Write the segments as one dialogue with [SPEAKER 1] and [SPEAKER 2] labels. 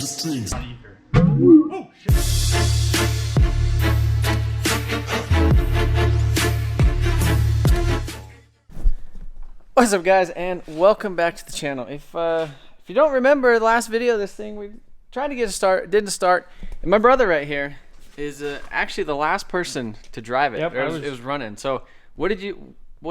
[SPEAKER 1] things.
[SPEAKER 2] Oh, shit.
[SPEAKER 3] What's up, guys, and welcome back to the channel. If you don't remember the last video, this thing we tried to get a start, didn't start. And my brother right here is actually the last person to drive it.
[SPEAKER 4] Yep,
[SPEAKER 3] It was running. So what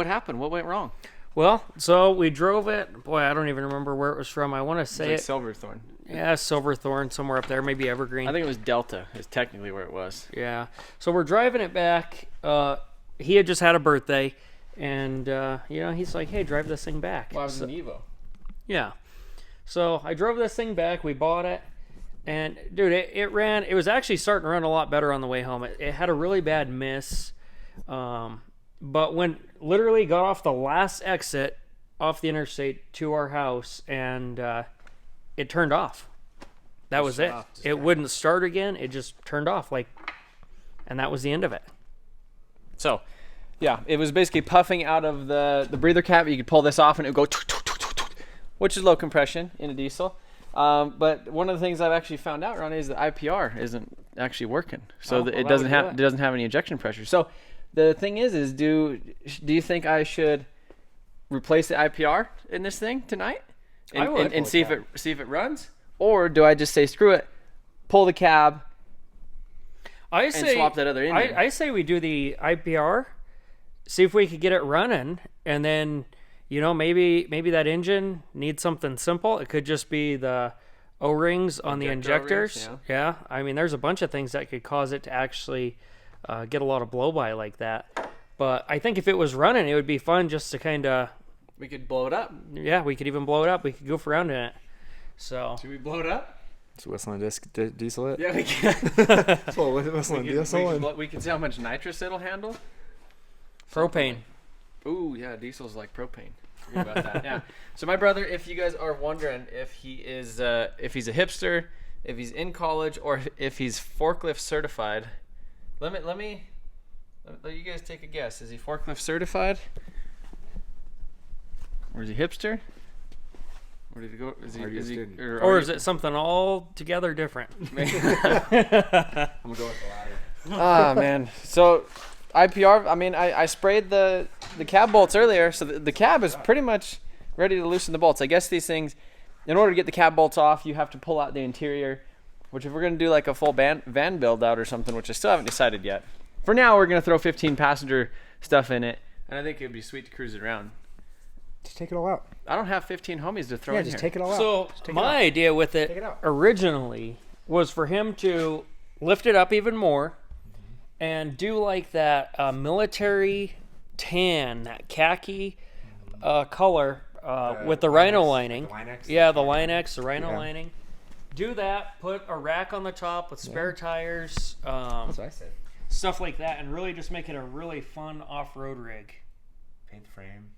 [SPEAKER 3] happened? What went wrong?
[SPEAKER 4] Well, so we drove it. Boy, I don't even remember where it was from. I want to say
[SPEAKER 3] Like Silverthorne.
[SPEAKER 4] Yeah, Silverthorne, somewhere up there, maybe Evergreen.
[SPEAKER 3] I think it was Delta is technically where it was.
[SPEAKER 4] Yeah. So we're driving it back. He had just had a birthday, and he's like, "Hey, drive this thing back."
[SPEAKER 3] Well, I was an Evo.
[SPEAKER 4] Yeah. So I drove this thing back. We bought it, and dude, it ran. It was actually starting to run a lot better on the way home. It had a really bad miss, but when literally got off the last exit off the interstate to our house, and it turned off. That was it. It wouldn't start again. It just turned off, and that was the end of it.
[SPEAKER 3] So, yeah, it was basically puffing out of the breather cap. You could pull this off and it would go, which is low compression in a diesel. But one of the things I've actually found out, Ronnie, is the IPR isn't actually working. So it doesn't have any injection pressure. So the thing is do you think I should replace the IPR in this thing tonight and see if it runs, or do I just say screw it, pull the cab, and swap that other engine?
[SPEAKER 4] I say we do the IPR, see if we could get it running, and then maybe that engine needs something simple. It could just be the O-rings on the injectors.
[SPEAKER 3] O-rings,
[SPEAKER 4] yeah, I mean, there's a bunch of things that could cause it to actually get a lot of blow-by like that. But I think if it was running, it would be fun just to kind of...
[SPEAKER 3] We could blow it up.
[SPEAKER 4] Yeah, we could even blow it up. We could goof around in it. So...
[SPEAKER 3] Should we blow it up?
[SPEAKER 2] Just whistling diesel it?
[SPEAKER 3] Yeah, we can.
[SPEAKER 2] Whistling diesel.
[SPEAKER 3] We can see how much nitrous it'll handle.
[SPEAKER 4] Propane.
[SPEAKER 3] Ooh, yeah, diesel's like propane. Forget about that. Yeah. So my brother, if you guys are wondering if he is, if he's a hipster, if he's in college, or if he's forklift certified, let you guys take a guess. Is he forklift certified? Or is he hipster? Where did he go?
[SPEAKER 4] Is it something altogether different?
[SPEAKER 2] I'm going to go with the latter.
[SPEAKER 3] Ah, man. So IPR, I mean, I sprayed the cab bolts earlier, so the cab is pretty much ready to loosen the bolts. I guess these things, in order to get the cab bolts off, you have to pull out the interior, which if we're going to do like a full van build out or something, which I still haven't decided yet. For now, we're going to throw 15 passenger stuff in it, and I think it would be sweet to cruise it around.
[SPEAKER 2] Just take it all out.
[SPEAKER 3] I don't have 15 homies to throw in
[SPEAKER 2] just
[SPEAKER 3] here.
[SPEAKER 2] take it all out.
[SPEAKER 4] So my idea with it originally was for him to lift it up even more and do like that military tan, that khaki color with the rhino lining.
[SPEAKER 2] The Line-X?
[SPEAKER 4] Yeah, the Line-X, the rhino lining. Do that, put a rack on the top with spare tires,
[SPEAKER 2] That's what I said.
[SPEAKER 4] stuff like that, and really just make it a really fun off-road rig.
[SPEAKER 2] Paint the frame.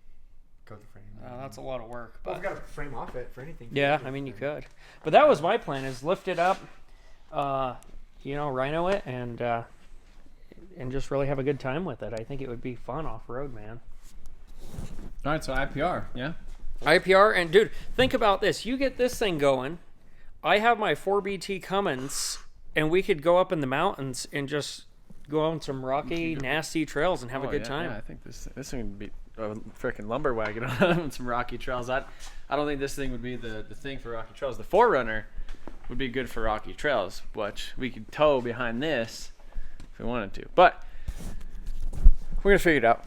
[SPEAKER 2] Coat the frame.
[SPEAKER 4] That's a lot of work.
[SPEAKER 2] Well,
[SPEAKER 4] But
[SPEAKER 2] we've got to frame off it for anything.
[SPEAKER 4] yeah, I mean, you could. But that was my plan, is lift it up, rhino it, and just really have a good time with it. I think it would be fun off-road, man.
[SPEAKER 3] All right, so IPR, yeah?
[SPEAKER 4] IPR, and dude, think about this. You get this thing going, I have my 4BT Cummins, and we could go up in the mountains and just go on some rocky, nasty trails and have a good time.
[SPEAKER 3] Yeah, I think this thing would be a freaking lumber wagon on some rocky trails. I don't think this thing would be the thing for rocky trails. The 4Runner would be good for rocky trails, which we could tow behind this if we wanted to. But we're going to figure it out.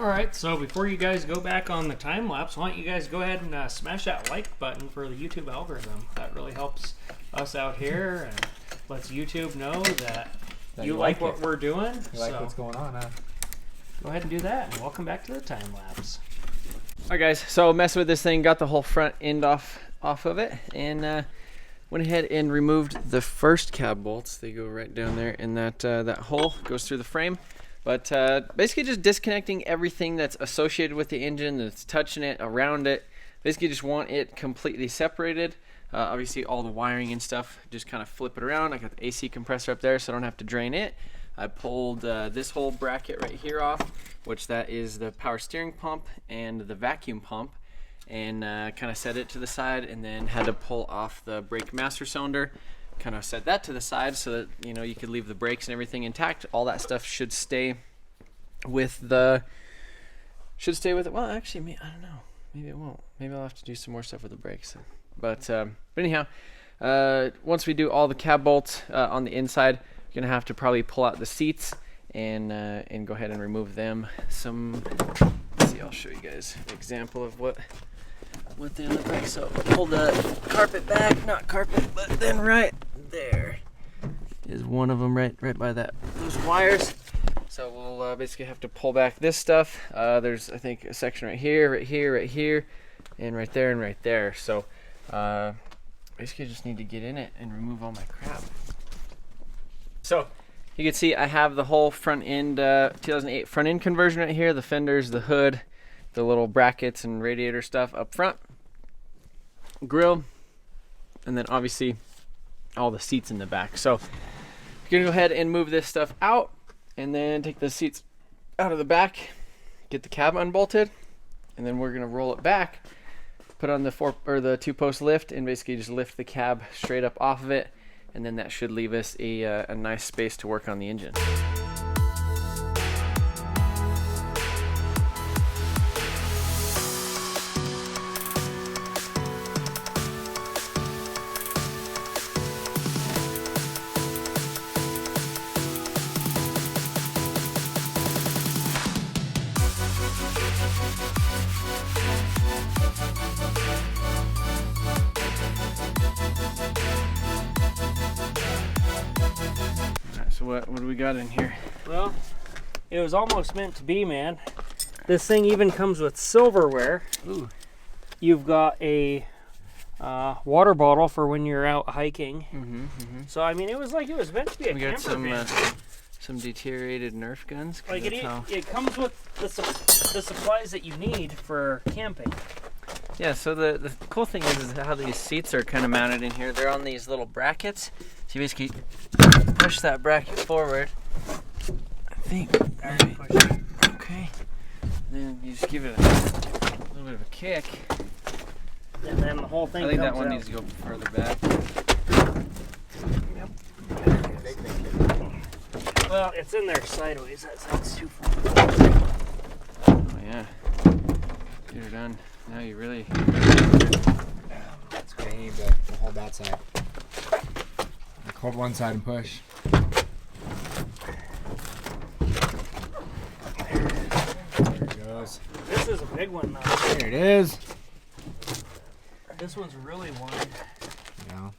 [SPEAKER 4] Alright, so before you guys go back on the time lapse, why don't you guys go ahead and smash that like button for the YouTube algorithm. That really helps us out here and lets YouTube know that you like what we're doing.
[SPEAKER 2] You like what's going on, huh?
[SPEAKER 4] go ahead and do that. And welcome back to the time lapse.
[SPEAKER 3] All right, guys. So messing with this thing, got the whole front end off of it, and went ahead and removed the first cab bolts. They go right down there, and that hole goes through the frame. But basically just disconnecting everything that's associated with the engine, that's touching it, around it. Basically just want it completely separated. Obviously all the wiring and stuff, just kind of flip it around. I got the AC compressor up there so I don't have to drain it. I pulled this whole bracket right here off, which that is the power steering pump and the vacuum pump, and kind of set it to the side, and then had to pull off the brake master cylinder, kind of set that to the side so that you could leave the brakes and everything intact. All that stuff should stay with it. Well, actually, I don't know, maybe it won't. Maybe I'll have to do some more stuff with the brakes. But anyhow, once we do all the cab bolts on the inside, you're gonna have to probably pull out the seats and go ahead and remove them. Let's see, I'll show you guys an example of what they look like. So pull the carpet back, not carpet, but then right there is one of them, right by those wires. So we'll basically have to pull back this stuff. There's, I think, a section right here, and right there. So basically I just need to get in it and remove all my crap. So you can see I have the whole front end 2008 front end conversion right here, the fenders, the hood, the little brackets and radiator stuff up front, grill, and then obviously all the seats in the back. So you're gonna go ahead and move this stuff out, and then take the seats out of the back, get the cab unbolted, and then we're gonna roll it back, put on the 2-post lift, and basically just lift the cab straight up off of it, and then that should leave us a nice space to work on the engine. So what do we got in here?
[SPEAKER 4] Well, it was almost meant to be, man. This thing even comes with silverware.
[SPEAKER 3] Ooh.
[SPEAKER 4] You've got a water bottle for when you're out hiking. So I mean, it was meant to be a camper van.
[SPEAKER 3] Some deteriorated Nerf guns.
[SPEAKER 4] Like it comes with the supplies that you need for camping.
[SPEAKER 3] Yeah, so the cool thing is how these seats are kind of mounted in here. They're on these little brackets. So you basically push that bracket forward. I think. Okay. Then you just give it a little bit of a kick.
[SPEAKER 4] And then the whole thing
[SPEAKER 3] I think
[SPEAKER 4] comes
[SPEAKER 3] that one
[SPEAKER 4] out.
[SPEAKER 3] needs to go further back. Yep.
[SPEAKER 4] Well, it's in there sideways. That's too far.
[SPEAKER 3] Oh yeah. Get her done. Now you really.
[SPEAKER 2] That's great. I need to hold that side. Like, hold one side and push. There it goes.
[SPEAKER 4] This is a big one, though.
[SPEAKER 2] There it is.
[SPEAKER 4] This one's really wide.
[SPEAKER 2] Yeah.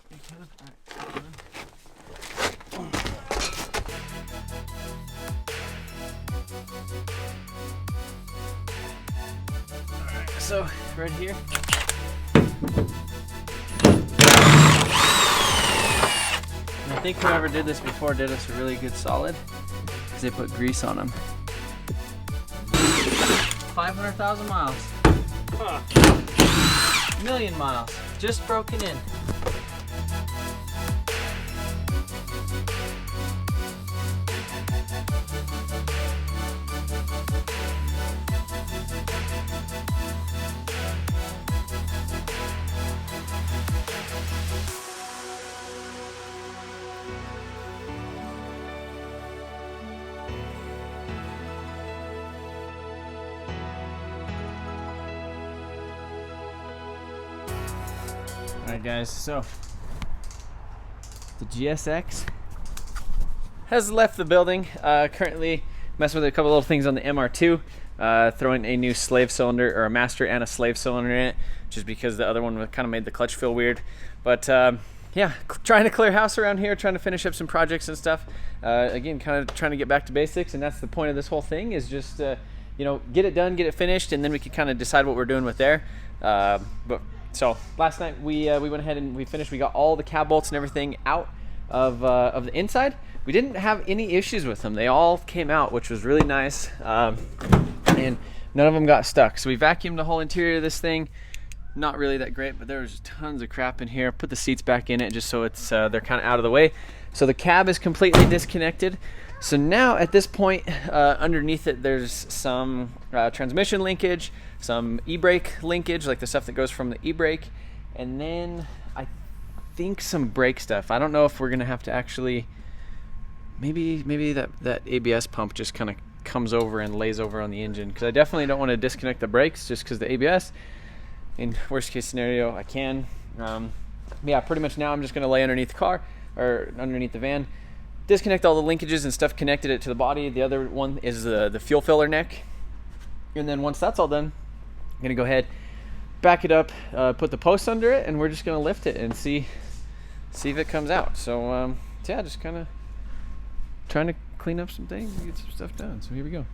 [SPEAKER 3] So right here. And I think whoever did this before did us a really good solid, because they put grease on them. 500,000 miles.
[SPEAKER 4] Huh.
[SPEAKER 3] Million miles. Just broken in. Alright guys, so the GSX has left the building. Currently messing with a couple little things on the MR2, throwing a new slave cylinder, or a master and a slave cylinder in it, just because the other one kind of made the clutch feel weird. But yeah, trying to clear house around here, trying to finish up some projects and stuff. Again, kind of trying to get back to basics, and that's the point of this whole thing, is just you know, get it done, get it finished, and then we can kind of decide what we're doing with there. But so last night we went ahead and we finished. We got all the cab bolts and everything out of the inside. We didn't have any issues with them. They all came out, which was really nice, and none of them got stuck. So we vacuumed the whole interior of this thing. Not really that great, but there was tons of crap in here. Put the seats back in it just so it's they're kind of out of the way. So the cab is completely disconnected. So now at this point, underneath it, there's some transmission linkage, some e-brake linkage, like the stuff that goes from the e-brake, and then I think some brake stuff. I don't know if we're gonna have to actually, maybe that ABS pump just kind of comes over and lays over on the engine, because I definitely don't want to disconnect the brakes just because the ABS. In worst case scenario, I can. Yeah, pretty much now I'm just gonna lay underneath the car, or underneath the van, disconnect all the linkages and stuff, connected it to the body. The other one is the fuel filler neck. And then once that's all done, I'm gonna go ahead, back it up, put the post under it, and we're just gonna lift it and see if it comes out. So yeah, just kind of trying to clean up some things and get some stuff done. So here we go.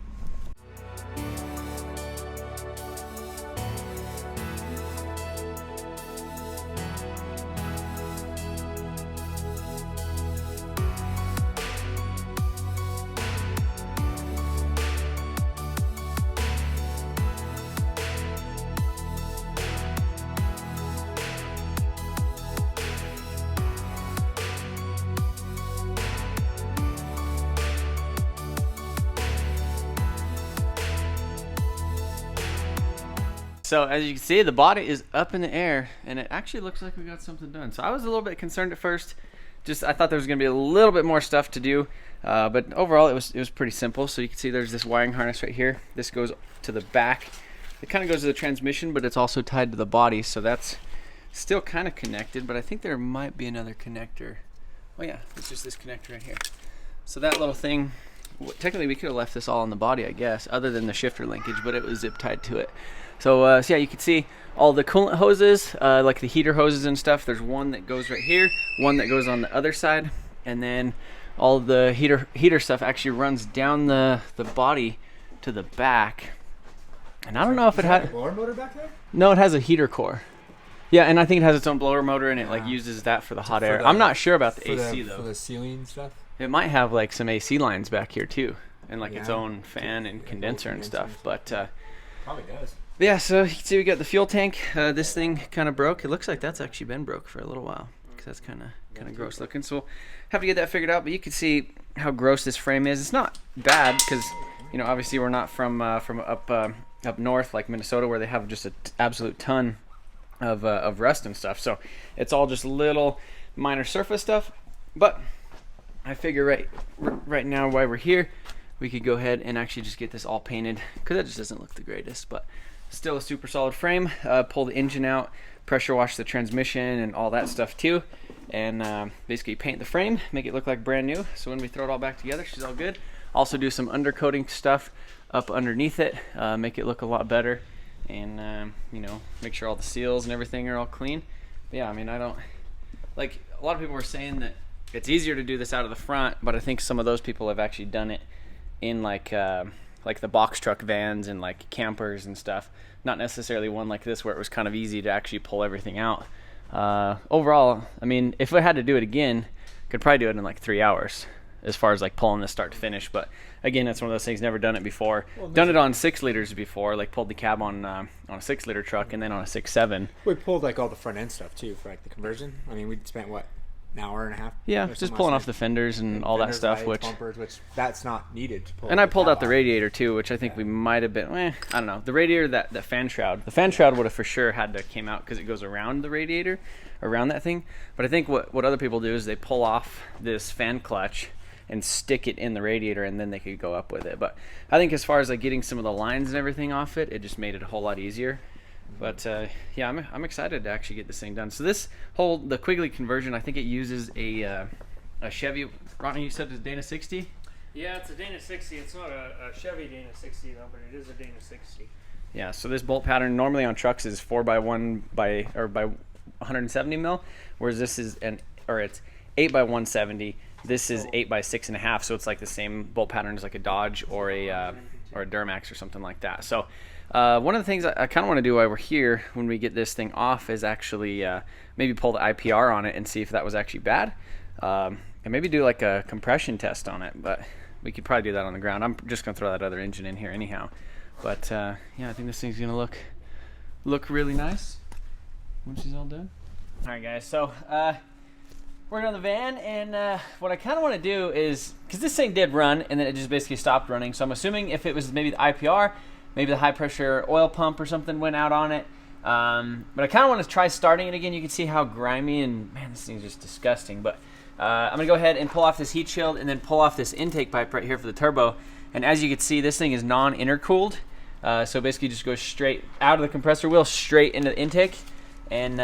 [SPEAKER 3] So as you can see, the body is up in the air, and it actually looks like we got something done. So I was a little bit concerned at first. Just I thought there was going to be a little bit more stuff to do, but overall it was pretty simple. So you can see there's this wiring harness right here. This goes to the back. It kind of goes to the transmission, but it's also tied to the body, so that's still kind of connected. But I think there might be another connector. Oh yeah, it's just this connector right here. So that little thing, technically we could have left this all on the body, I guess, other than the shifter linkage, but it was zip tied to it. So, so yeah, you can see all the coolant hoses, like the heater hoses and stuff. There's one that goes right here, one that goes on the other side, and then all the heater stuff actually runs down the body to the back. And I don't know if it had a
[SPEAKER 2] blower motor back there.
[SPEAKER 3] No, it has a heater core. Yeah, and I think it has its own blower motor, and it like uses that for the hot air. I'm not sure about the AC though.
[SPEAKER 2] For the ceiling stuff.
[SPEAKER 3] It might have like some AC lines back here too, and like its own fan and condenser and stuff. But
[SPEAKER 2] probably does.
[SPEAKER 3] Yeah, so you can see we got the fuel tank. This thing kind of broke. It looks like that's actually been broke for a little while, because that's kind of gross looking. So we'll have to get that figured out. But you can see how gross this frame is. It's not bad, because you know, obviously we're not from up north like Minnesota, where they have just an absolute ton of rust and stuff. So it's all just little minor surface stuff. But I figure right now, while we're here, we could go ahead and actually just get this all painted, because that just doesn't look the greatest. But still a super solid frame. Pull the engine out, pressure wash the transmission and all that stuff too, and basically paint the frame, make it look like brand new. So when we throw it all back together, she's all good. Also do some undercoating stuff up underneath it, make it look a lot better, and you know, make sure all the seals and everything are all clean. But yeah, I mean, I don't like, a lot of people were saying that it's easier to do this out of the front, but I think some of those people have actually done it in like the box truck vans and like campers and stuff, not necessarily one like this where it was kind of easy to actually pull everything out. Overall, I mean, if I had to do it again, I could probably do it in like 3 hours as far as like pulling this start to finish. But again, that's one of those things, never done it before. Done it on 6 liters before, like pulled the cab on a 6 liter truck, and then on a 6.7.
[SPEAKER 2] We pulled like all the front end stuff too for like the conversion. I mean, we spent what, an hour and a half?
[SPEAKER 3] Yeah, just pulling off the fenders and all that stuff,
[SPEAKER 2] lights, bumpers, which that's not needed to pull.
[SPEAKER 3] And I pulled out the radiator too, which I think we might have been, I don't know. The radiator, that fan shroud, the fan shroud would have for sure had to came out, because it goes around the radiator, around that thing. But I think what other people do is they pull off this fan clutch and stick it in the radiator, and then they could go up with it. But I think as far as like getting some of the lines and everything off it, it just made it a whole lot easier. But yeah, I'm excited to actually get this thing done. So the Quigley conversion, I think it uses a Chevy. Ronnie, you said it's Dana 60?
[SPEAKER 4] Yeah, it's a Dana 60. It's not a Chevy Dana 60 though, but it is a Dana 60.
[SPEAKER 3] Yeah, so this bolt pattern normally on trucks is 4x1 by 170 mil, whereas this is an or it's 8 by 170. This is 8 by 6.5, so it's like the same bolt pattern as like a Dodge or a Duramax or something like that. So one of the things I kind of want to do while we're here, when we get this thing off, is actually maybe pull the IPR on it and see if that was actually bad, and maybe do like a compression test on it. But we could probably do that on the ground. I'm just gonna throw that other engine in here anyhow. But yeah, I think this thing's gonna look really nice when she's all done. All right, guys. So we're on the van, and what I kind of want to do is, because this thing did run and then it just basically stopped running, so I'm assuming if it was maybe the IPR, maybe the high pressure oil pump or something went out on it. But I kind of want to try starting it again. You can see how grimy, and man, this thing's just disgusting. But I'm gonna go ahead and pull off this heat shield and then pull off this intake pipe right here for the turbo. And as you can see, this thing is non-intercooled, so basically just goes straight out of the compressor wheel straight into the intake, and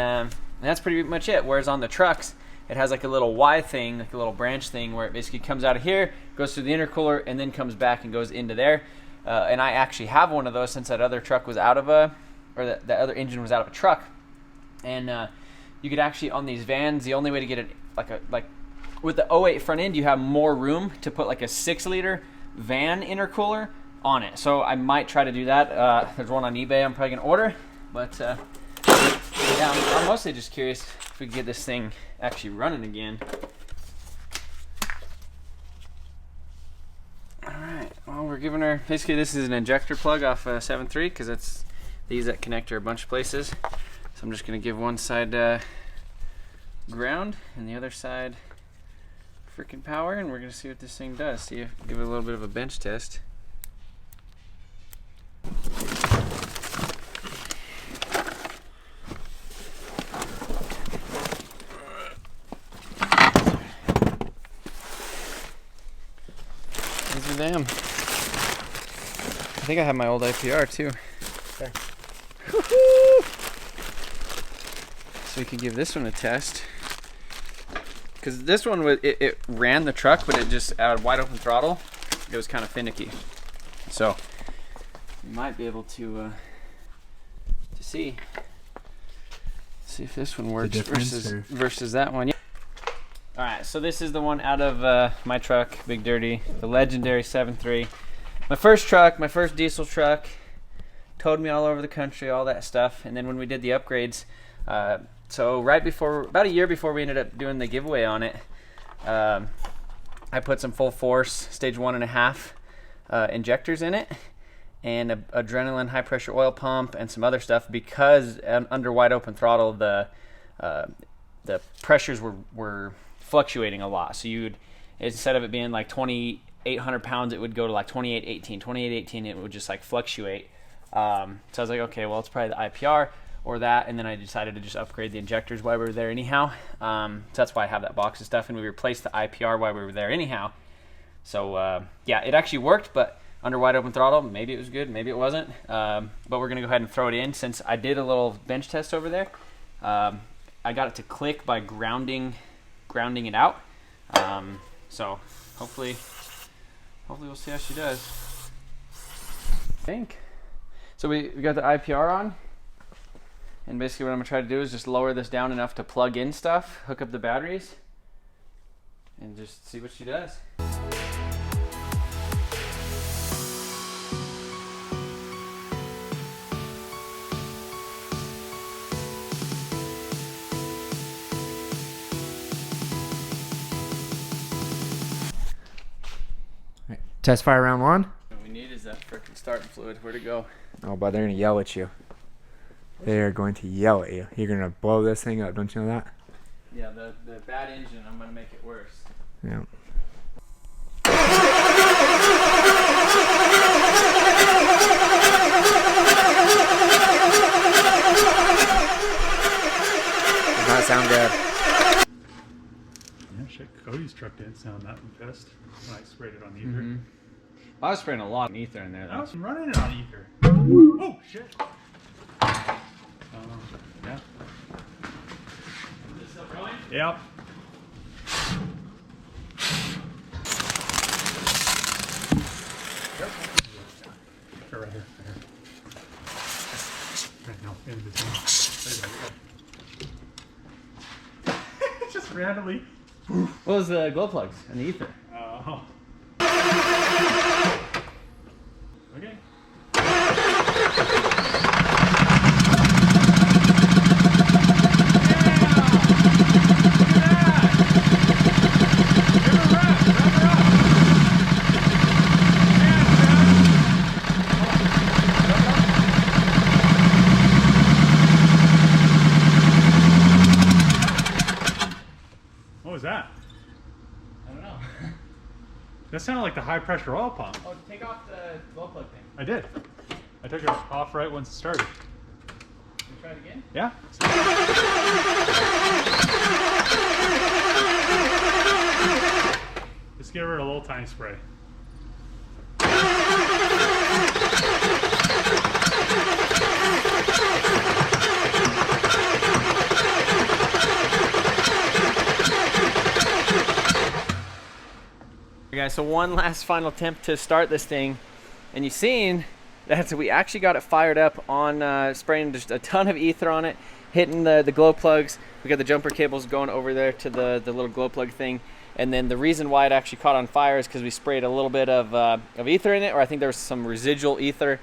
[SPEAKER 3] that's pretty much it. Whereas on the trucks, it has like a little Y thing, like a little branch thing, where it basically comes out of here, goes through the intercooler, and then comes back and goes into there. And I actually have one of those since that other truck was out of or the other engine was out of a truck. And you could actually, on these vans, the only way to get it, like with the 08 front end, you have more room to put like a 6-liter van intercooler on it. So I might try to do that. There's one on eBay I'm probably gonna order. But yeah, I'm mostly just curious if we can get this thing actually running again. Alright, well, we're giving her, basically this is an injector plug off 7.3, because they use that connector a bunch of places. So I'm just going to give one side ground and the other side freaking power, and we're going to see what this thing does. Give it a little bit of a bench test. Damn. I think I have my old IPR too.
[SPEAKER 2] Okay.
[SPEAKER 3] So we can give this one a test. Because this one, it ran the truck, but it just, out of wide open throttle, it was kind of finicky. So we might be able to see if this one works versus that one. Yeah. All right, so this is the one out of my truck, Big Dirty, the legendary 7.3. My first truck, my first diesel truck, towed me all over the country, all that stuff. And then when we did the upgrades, so right before, about a year before we ended up doing the giveaway on it, I put some full force stage 1.5 injectors in it, and a adrenaline high pressure oil pump and some other stuff, because under wide open throttle the pressures were fluctuating a lot. So you'd, instead of it being like 2,800 pounds, it would go to like 2,818. 2,818, it would just like fluctuate. So I was like, okay, well, it's probably the IPR or that. And then I decided to just upgrade the injectors while we were there anyhow. So that's why I have that box of stuff. And we replaced the IPR while we were there anyhow. So yeah, it actually worked, but under wide open throttle, maybe it was good, maybe it wasn't. But we're gonna go ahead and throw it in, since I did a little bench test over there. I got it to click by grounding it out. So hopefully we'll see how she does. I think. So we got the IPR on, and basically what I'm gonna try to do is just lower this down enough to plug in stuff, hook up the batteries, and just see what she does.
[SPEAKER 2] Test fire round 1.
[SPEAKER 3] What we need is that frickin' starting fluid. Where'd it go?
[SPEAKER 2] Oh, but they're gonna yell at you. They are going to yell at you. You're gonna blow this thing up, don't you know that?
[SPEAKER 3] Yeah, the bad engine, I'm gonna make it worse.
[SPEAKER 2] Yeah. Does not sound good.
[SPEAKER 1] Yeah, shit. Cody's truck didn't sound that impressed when I sprayed it on ether.
[SPEAKER 3] Mm-hmm. I was spraying a lot of ether in there, though.
[SPEAKER 1] I was running it on ether. Oh, shit. Yeah.
[SPEAKER 3] Is this still going?
[SPEAKER 1] Yep. Right here. Right now, in between. There you go. Just randomly.
[SPEAKER 3] What was the glow plugs and the ether?
[SPEAKER 1] Oh. Okay. What was that?
[SPEAKER 3] I don't know.
[SPEAKER 1] That sounded like the high pressure oil pump.
[SPEAKER 3] Oh, take off the glow plug thing.
[SPEAKER 1] I did. I took it off right once it started.
[SPEAKER 3] Can we try it again?
[SPEAKER 1] Yeah. Just give her a little tiny spray.
[SPEAKER 3] Guys, so one last final attempt to start this thing, and you've seen that we actually got it fired up on spraying just a ton of ether on it, hitting the glow plugs. We got the jumper cables going over there to the little glow plug thing, and then the reason why it actually caught on fire is because we sprayed a little bit of ether in it, or I think there was some residual ether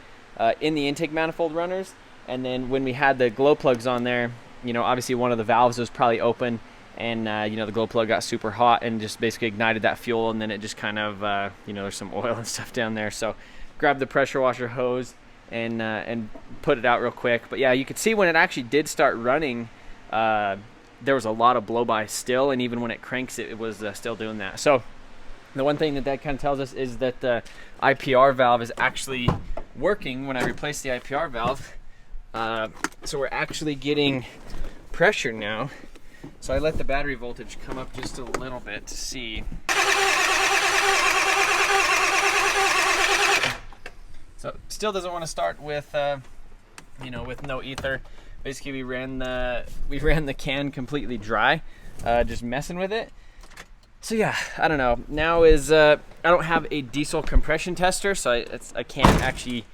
[SPEAKER 3] in the intake manifold runners, and then when we had the glow plugs on there, you know, obviously one of the valves was probably open, and you know, the glow plug got super hot and just basically ignited that fuel, and then it just kind of you know, there's some oil and stuff down there, so grabbed the pressure washer hose and put it out real quick. But yeah, you could see when it actually did start running, there was a lot of blow by still, and even when it cranks it was still doing that. So the one thing that kind of tells us is that the IPR valve is actually working when I replace the IPR valve. So we're actually getting pressure now. So I let the battery voltage come up just a little bit to see. So still doesn't want to start with, you know, with no ether. Basically, we ran the can completely dry, just messing with it. So yeah, I don't know. Now is I don't have a diesel compression tester, so I can't actually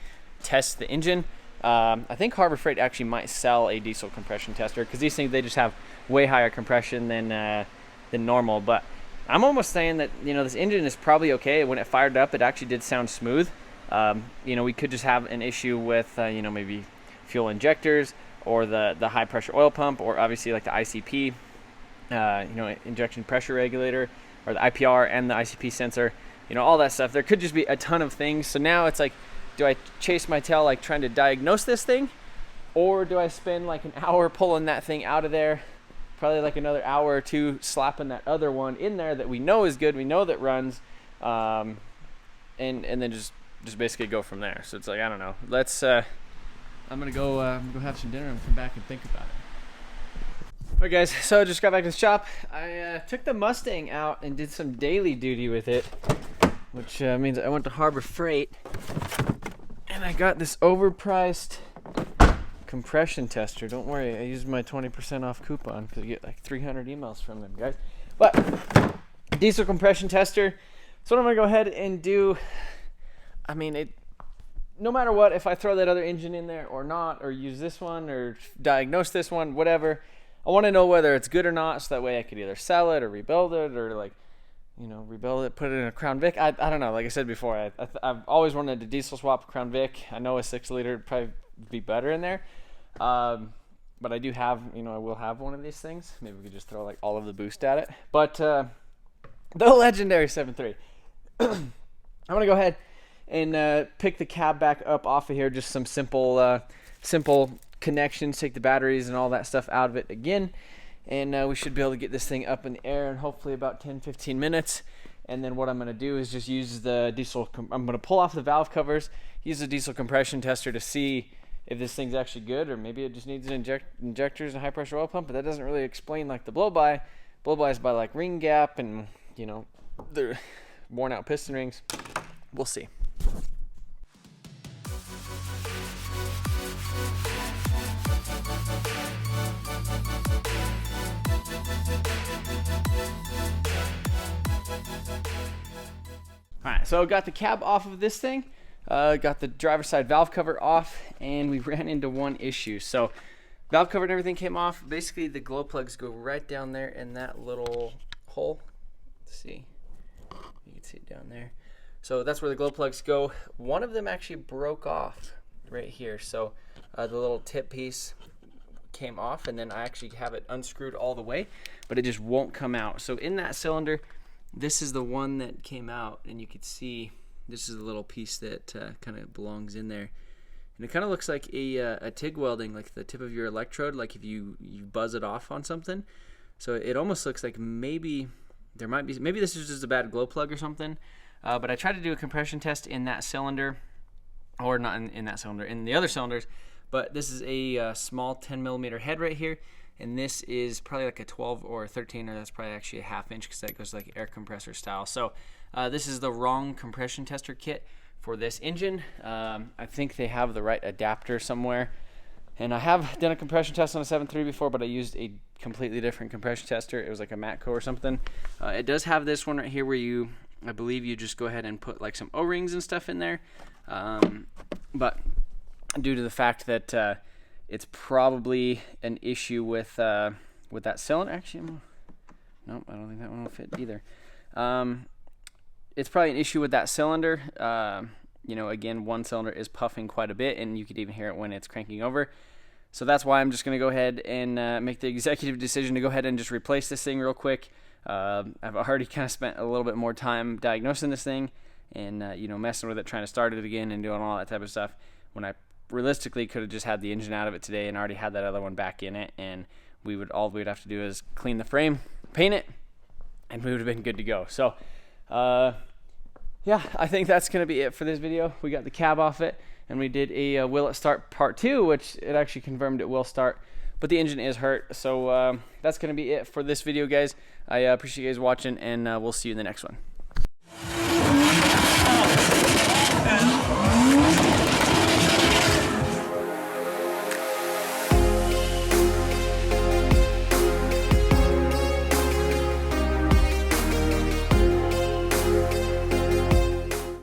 [SPEAKER 3] test the engine. I think Harbor Freight actually might sell a diesel compression tester, because these things, they just have way higher compression than normal. But I'm almost saying that, you know, this engine is probably okay. When it fired up, it actually did sound smooth. You know, we could just have an issue with you know, maybe fuel injectors, or the high pressure oil pump, or obviously like the ICP, you know, injection pressure regulator, or the IPR and the ICP sensor, you know, all that stuff. There could just be a ton of things. So now it's like, do I chase my tail like trying to diagnose this thing, or do I spend like an hour pulling that thing out of there, probably like another hour or two slapping that other one in there that we know is good, we know that runs, and then just basically go from there. So it's like, I don't know. Let's I'm gonna go have some dinner and come back and think about it. Alright guys, so I just got back to the shop. I took the Mustang out and did some daily duty with it, which means I went to Harbor Freight and I got this overpriced compression tester. Don't worry, I used my 20% off coupon because you get like 300 emails from them, guys. But diesel compression tester. So what I'm gonna go ahead and do, I mean, no matter what, if I throw that other engine in there or not, or use this one or diagnose this one, whatever, I want to know whether it's good or not, so that way I could either sell it or rebuild it, or like, you know, rebuild it, put it in a Crown Vic. I don't know. Like I said before, I've always wanted to diesel swap a Crown Vic. I know a 6-liter would probably be better in there. But I do have, you know, I will have one of these things. Maybe we could just throw like all of the boost at it. But the legendary 7.3. I'm going to go ahead and pick the cab back up off of here. Just some simple connections, take the batteries and all that stuff out of it again. And we should be able to get this thing up in the air in hopefully about 10-15 minutes. And then what I'm going to do is just use the diesel, I'm going to pull off the valve covers, use the diesel compression tester to see if this thing's actually good, or maybe it just needs injectors and high pressure oil pump. But that doesn't really explain like the blow-by. Blow-by is by like ring gap and, you know, the worn out piston rings. We'll see. Alright, so got the cab off of this thing, got the driver's side valve cover off, and we ran into one issue. So valve cover and everything came off. Basically, the glow plugs go right down there in that little hole. Let's see. You can see it down there. So that's where the glow plugs go. One of them actually broke off right here. So the little tip piece came off, and then I actually have it unscrewed all the way, but it just won't come out. So in that cylinder, this is the one that came out, and you can see this is the little piece that kind of belongs in there. And it kind of looks like a TIG welding, like the tip of your electrode, like if you buzz it off on something. So it almost looks like maybe this is just a bad glow plug or something. But I tried to do a compression test in that cylinder, or not in that cylinder, in the other cylinders. But this is a small 10 millimeter head right here, and this is probably like a 12 or a 13, or that's probably actually a ½ inch because that goes like air compressor style. So this is the wrong compression tester kit for this engine. I think they have the right adapter somewhere, and I have done a compression test on a 7.3 before, but I used a completely different compression tester. It was like a Matco or something. It does have this one right here where I believe you just go ahead and put like some O-rings and stuff in there, but due to the fact that it's probably an issue with that cylinder. Actually, nope, I don't think that one will fit either. It's probably an issue with that cylinder. Again, one cylinder is puffing quite a bit, and you could even hear it when it's cranking over. So that's why I'm just going to go ahead and make the executive decision to go ahead and just replace this thing real quick. I've already kind of spent a little bit more time diagnosing this thing and messing with it, trying to start it again and doing all that type of stuff, when I realistically could have just had the engine out of it today and already had that other one back in it, and all we'd have to do is clean the frame, paint it, and we would have been good to go. So yeah, I think that's going to be it for this video. We got the cab off it, and we did a will it start part 2, which it actually confirmed it will start, but the engine is hurt. So that's going to be it for this video, guys. I appreciate you guys watching, and we'll see you in the next one.